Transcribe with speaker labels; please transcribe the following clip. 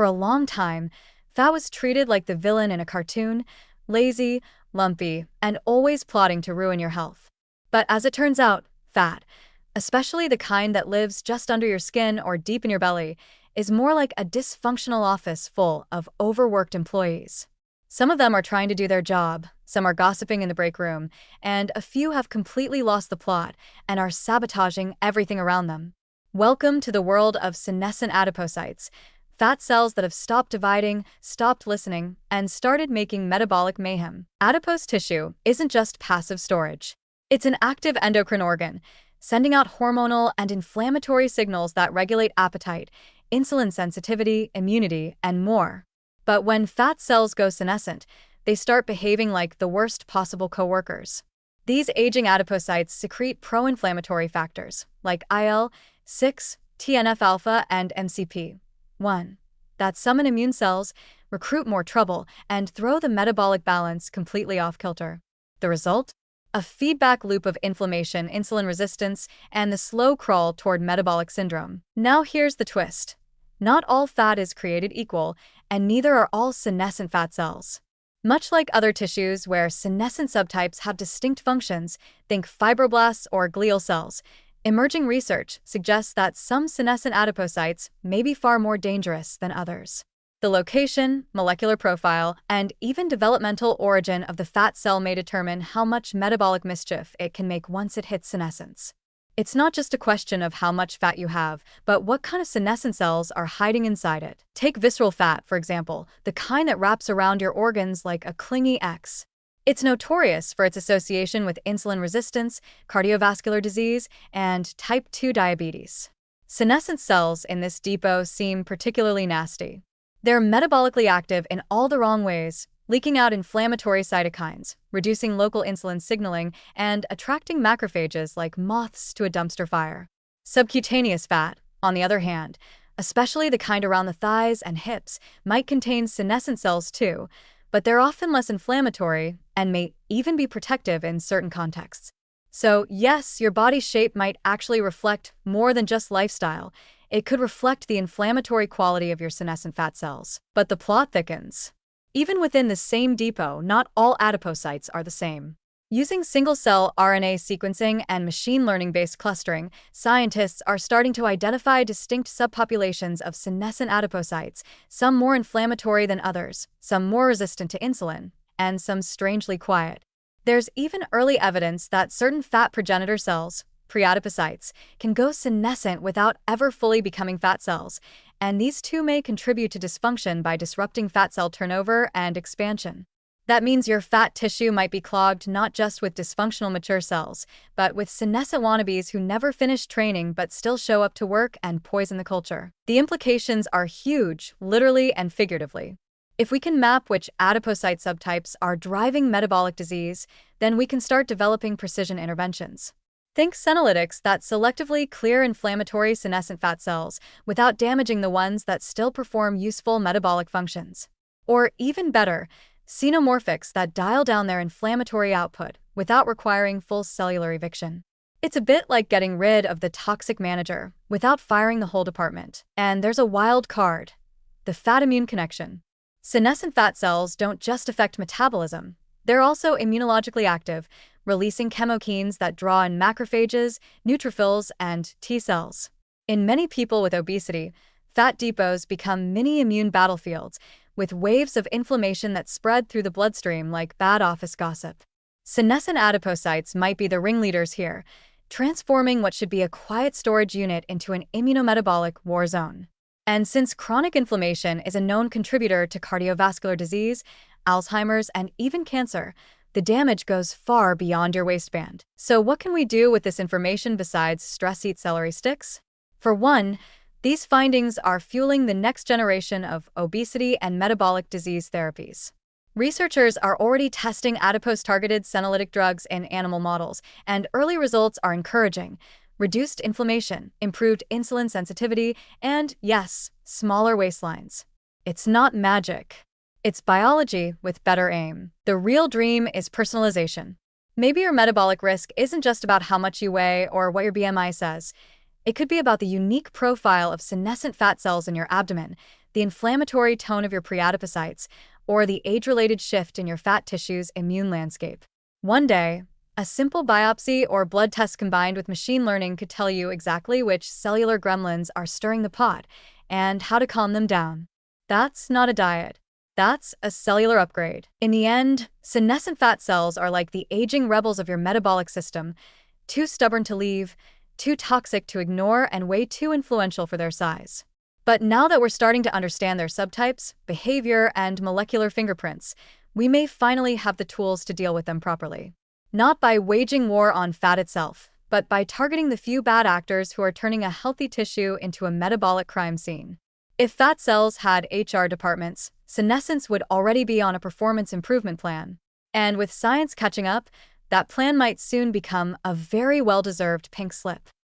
Speaker 1: For a long time, fat was treated like the villain in a cartoon, lazy, lumpy, and always plotting to ruin your health. But as it turns out, fat, especially the kind that lives just under your skin or deep in your belly, is more like a dysfunctional office full of overworked employees. Some of them are trying to do their job, some are gossiping in the break room, and a few have completely lost the plot and are sabotaging everything around them. Welcome to the world of senescent adipocytes, fat cells that have stopped dividing, stopped listening, and started making metabolic mayhem. Adipose tissue isn't just passive storage. It's an active endocrine organ, sending out hormonal and inflammatory signals that regulate appetite, insulin sensitivity, immunity, and more. But when fat cells go senescent, they start behaving like the worst possible coworkers. These aging adipocytes secrete pro-inflammatory factors like IL-6, TNF-alpha, and MCP-1 that summon immune cells, recruit more trouble, and throw the metabolic balance completely off kilter. The result? A feedback loop of inflammation, insulin resistance, and the slow crawl toward metabolic syndrome. Now here's the twist. Not all fat is created equal, and neither are all senescent fat cells. Much like other tissues where senescent subtypes have distinct functions, think fibroblasts or glial cells, emerging research suggests that some senescent adipocytes may be far more dangerous than others. The location, molecular profile, and even developmental origin of the fat cell may determine how much metabolic mischief it can make once it hits senescence. It's not just a question of how much fat you have, but what kind of senescent cells are hiding inside it. Take visceral fat, for example, the kind that wraps around your organs like a clingy X. It's notorious for its association with insulin resistance, cardiovascular disease, and type 2 diabetes. Senescent cells in this depot seem particularly nasty. They're metabolically active in all the wrong ways, leaking out inflammatory cytokines, reducing local insulin signaling, and attracting macrophages like moths to a dumpster fire. Subcutaneous fat, on the other hand, especially the kind around the thighs and hips, might contain senescent cells too, but they're often less inflammatory and may even be protective in certain contexts. So yes, your body shape might actually reflect more than just lifestyle. It could reflect the inflammatory quality of your senescent fat cells. But the plot thickens. Even within the same depot, not all adipocytes are the same. Using single-cell RNA sequencing and machine learning-based clustering, scientists are starting to identify distinct subpopulations of senescent adipocytes, some more inflammatory than others, some more resistant to insulin, and some strangely quiet. There's even early evidence that certain fat progenitor cells, preadipocytes, can go senescent without ever fully becoming fat cells, and these too may contribute to dysfunction by disrupting fat cell turnover and expansion. That means your fat tissue might be clogged not just with dysfunctional mature cells, but with senescent wannabes who never finish training but still show up to work and poison the culture. The implications are huge, literally and figuratively. If we can map which adipocyte subtypes are driving metabolic disease, then we can start developing precision interventions. Think senolytics that selectively clear inflammatory senescent fat cells without damaging the ones that still perform useful metabolic functions. Or even better, xenomorphics that dial down their inflammatory output without requiring full cellular eviction. It's a bit like getting rid of the toxic manager without firing the whole department. And there's a wild card: the fat-immune connection. Senescent fat cells don't just affect metabolism, they're also immunologically active, releasing chemokines that draw in macrophages, neutrophils, and T cells. In many people with obesity, fat depots become mini-immune battlefields, with waves of inflammation that spread through the bloodstream like bad office gossip. Senescent adipocytes might be the ringleaders here, transforming what should be a quiet storage unit into an immunometabolic war zone. And since chronic inflammation is a known contributor to cardiovascular disease, Alzheimer's, and even cancer, the damage goes far beyond your waistband. So what can we do with this information besides stress-eat celery sticks? For one, these findings are fueling the next generation of obesity and metabolic disease therapies. Researchers are already testing adipose-targeted senolytic drugs in animal models, and early results are encouraging. Reduced inflammation, improved insulin sensitivity, and, yes, smaller waistlines. It's not magic. It's biology with better aim. The real dream is personalization. Maybe your metabolic risk isn't just about how much you weigh or what your BMI says. It could be about the unique profile of senescent fat cells in your abdomen, the inflammatory tone of your preadipocytes, or the age-related shift in your fat tissue's immune landscape. One day, a simple biopsy or blood test combined with machine learning could tell you exactly which cellular gremlins are stirring the pot and how to calm them down. That's not a diet. That's a cellular upgrade. In the end, senescent fat cells are like the aging rebels of your metabolic system, too stubborn to leave, too toxic to ignore, and way too influential for their size. But now that we're starting to understand their subtypes, behavior, and molecular fingerprints, we may finally have the tools to deal with them properly. Not by waging war on fat itself, but by targeting the few bad actors who are turning a healthy tissue into a metabolic crime scene. If fat cells had HR departments, senescence would already be on a performance improvement plan. And with science catching up, that plan might soon become a very well-deserved pink slip.